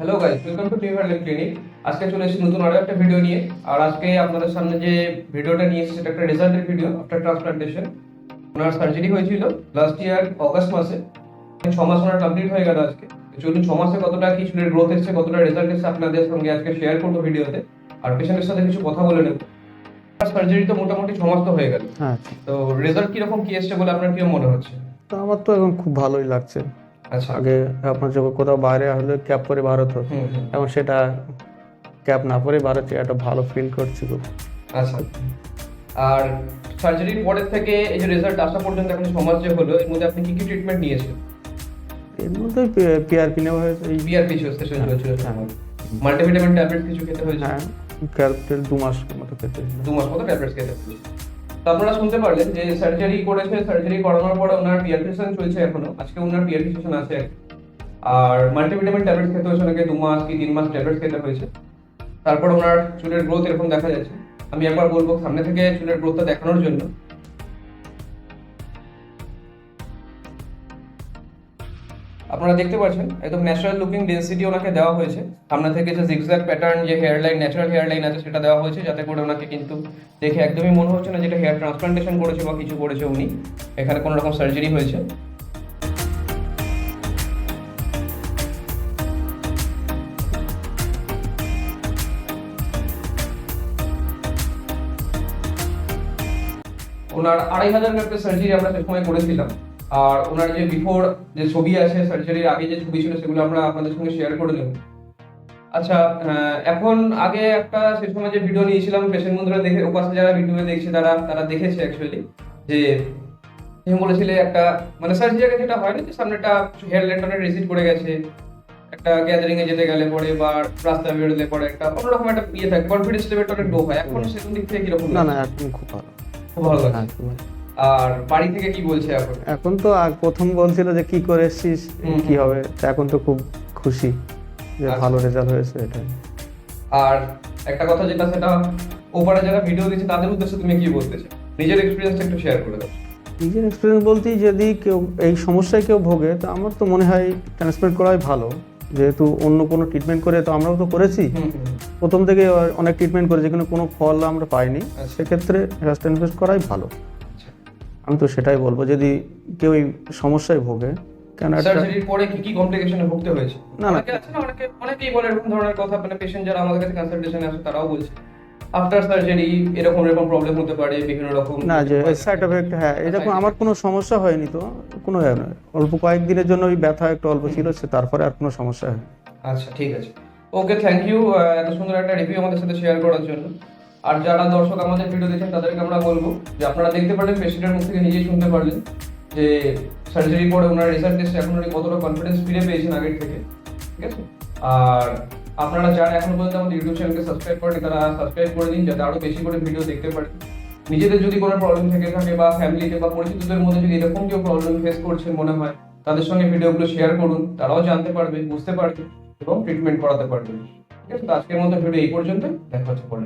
Hello guys, welcome to new hairline clinic. আজকে চলে এসেছি নতুন আরো একটা ভিডিও নিয়ে। আর আজকে আপনাদের সামনে যে ভিডিওটা নিয়ে এসেছি সেটা একটা রেজাল্টের ভিডিও আফটার ট্রান্সপ্লান্টেশন। ওনার সার্জারি হয়েছিল লাস্ট ইয়ার অগাস্ট মাসে। 6 মাস ওনার কমপ্লিট হয়ে গেল আজকে। চলুন 6 মাসে কতটা কি চুলের গ্রোথ এসেছে, কতটা রেজাল্ট এসেছে আপনাদের সঙ্গে আজকে শেয়ার করবো ভিডিওতে। আর পেশেন্টের সাথে কিছু কথা বলে নেব। সার্জারি তো মোটামুটি 6 মাস তো হয়ে গেল। হ্যাঁ, তো রেজাল্ট কিরকম কি এসেছে বলে আপনার কি মনে হচ্ছে? তো আমার তো এখন খুব ভালোই লাগছে। আচ্ছা। আগে আপনার যখন কোথাও বাইরে হলে ক্যাপ পরে বার হতো, এখন সেটা ক্যাপ না পরে বার হচ্ছে, একটা ভালো ফিল করছি খুব। আচ্ছা। আর সার্জারির পরের থেকে এই যে রেজাল্ট আসা পর্যন্ত এখন 6 মাস যে হলো, এর মধ্যে আপনি কি কি ট্রিটমেন্ট নিয়েছেন? এর মধ্যে পিআরপি নেওয়া হয়েছে, এই বিআরপি সেশন চলছিল। হ্যাঁ। মাল্টিভিটামিন ট্যাবলেট কিছু খেতে হয়েছে? হ্যাঁ, ক্যারেক্টার 2 মাস মতো খেতে হয়েছে। 2 মাস মতো ট্যাবলেটস খেতে হয়েছে। তো আপনারা শুনতে পারলেন যে সার্জারি করেছে, সার্জারি করানোর পরে ওনার বিআরপি সেশন চলছে এখনো। আজকে ওনার বিআরপি সেশন আছে। আর মাল্টিভিটামিন ট্যাবলেটস খেতে হয়েছে ওনাকে 2 মাস কি 3 মাস ট্যাবলেটস খেতে হয়েছে। তারপর ওনার চুলের গ্রোথ এরকম দেখা যাচ্ছে। আমি একবার বলবো সামনে থেকে চুলের গ্রোথটা দেখানোর জন্য। আপনারা দেখতে পাচ্ছেন একদম ন্যাচারাল লুকিং ডেন্সিটি ওনাকে দেওয়া হয়েছে। সামনে থেকে যে জিগজ্যাগ প্যাটার্ন, যে hair line, natural hair line আছে সেটা দেওয়া হয়েছে, যাতে করে ওনাকে কিন্তু দেখে একদমই মনে হচ্ছে না যেটা হেয়ার ট্রান্সপ্লান্টেশন করেছে বা কিছু করেছে উনি। এখানে কোনো রকম সার্জারি হয়েছে। ওনার 2500 গ্রাফটের সার্জারি আমরা সে সময় করেছিলাম। আর ওনার যে বিফোর যে ছবি আছে, সার্জারির আগে যে ছবি ছিল, সেগুলো আমরা আপনাদের সঙ্গে শেয়ার করে নেব। আচ্ছা, এখন আগে একটা সে সময় যে ভিডিও নিয়েছিলাম, পেশেন্ট বন্ধুরা দেখে, ওপাশে যারা ভিডিও দেখছে তারা তারা দেখেছে অ্যাকচুয়ালি, যে তুমি বলেছিলে একটা মানে সার্জারি আগে যেটা হয় না, যে সামনেটা হেয়ার লাইনটা রিসিড করে গেছে, একটা গ্যাদারিং এ যেতে গেলে পরে বা রাস্তায় বেরোলে পরে একটা অন্যরকম একটা ইয়ে থাকে, কনফিডেন্স লেভেলটা অনেক লো হয়। এখন সেরকম দিক থেকে কিরকম? না না, এখন খুব ভালো। খুব ভালো হ্যাঁ, লাগছে। খুব ভালো। আর বাড়ি থেকে কি বলছে এখন? এখন তো প্রথম বলছিল যে কি করে এসছিস, কি হবে, তো এখন তো খুব খুশি যে আচ্ছা। ভালো রেজাল্ট হয়েছে এটা। আর একটা কথা যেটা, সেটা ওপারে যারা ভিডিও দিচ্ছে তাদের উদ্দেশ্যে তুমি কি বলতে চাও? নিজের এক্সপিরিয়েন্সটা একটু শেয়ার করে দাও। নিজের এক্সপিরিয়েন্স বলতে যদি কেউ এই সমস্যায় কেউ ভোগে, তো আমার তো মনে হয় ট্রান্সপ্লান্ট করাই ভালো। যেহেতু অন্য কোনো ট্রিটমেন্ট করে তো আমরাও তো করেছি, প্রথম থেকে অনেক ট্রিটমেন্ট করে যেখানে কোনো ফল আমরা পাইনি, সেক্ষেত্রে হেয়ার ট্রান্সপ্লান্ট করাই ভালো। আমি তো সেটাই বলবো, যদি কেউ এই সমস্যায় ভোগে। কেন সার্জারির পরে কি কি কমপ্লিকেশনে ভুগতে হয়েছে? না, অনেকে আছে না, অনেকেই বলে এরকম ধরনের কথা, মানে পেশেন্ট যারা আমাদের কাছে কনসালটেশনে আসে তারাও বলছে আফটার সার্জারি এরকম এরকম প্রবলেম হতে পারে, বিভিন্ন রকম না, যে সাইড এফেক্ট, হ্যাঁ এরকম আমার কোনো সমস্যা হয়নি তো, কোনো অল্প কয়েকদিনের জন্য ওই ব্যথা একটু অল্প ছিল, তারপরে আর কোনো সমস্যা হয়নি। আচ্ছা, ঠিক আছে। ওকে, থ্যাংক ইউ এত সুন্দর একটা রিভিউ আমাদের সাথে শেয়ার করার জন্য। আর যারা দর্শক আমাদের ভিডিও দেখেন তাদেরকে আমরা বলবো যে আপনারা দেখতে পারলেন, পেশেন্টের মুখ থেকে নিজেই শুনতে পারলেন যে সার্জারি পরে ওনার রেজাল্ট এসে এখন উনি কতটা কনফিডেন্স ফিরে পেয়েছেন আগের থেকে। ঠিক আছে? আর আপনারা যারা এখনো পর্যন্ত আমাদের ইউটিউব চ্যানেলকে সাবস্ক্রাইব করেনি তারা সাবস্ক্রাইব করে দিন, যাতে আরো বেশি করে ভিডিও দেখতে পারেন। নিজেদের যদি কোনো প্রবলেম থেকে থাকে বা ফ্যামিলিতে বা পরিচিতদের মধ্যে যদি এরকম কেউ প্রবলেম ফেস করছেন মনে হয়, তাদের সঙ্গে ভিডিওগুলো শেয়ার করুন, তারাও জানতে পারবে, বুঝতে পারবে এবং ট্রিটমেন্ট করাতে পারবে। ঠিক আছে? তো আজকের মতো ভিডিও এই পর্যন্ত, দেখা হচ্ছে পরে।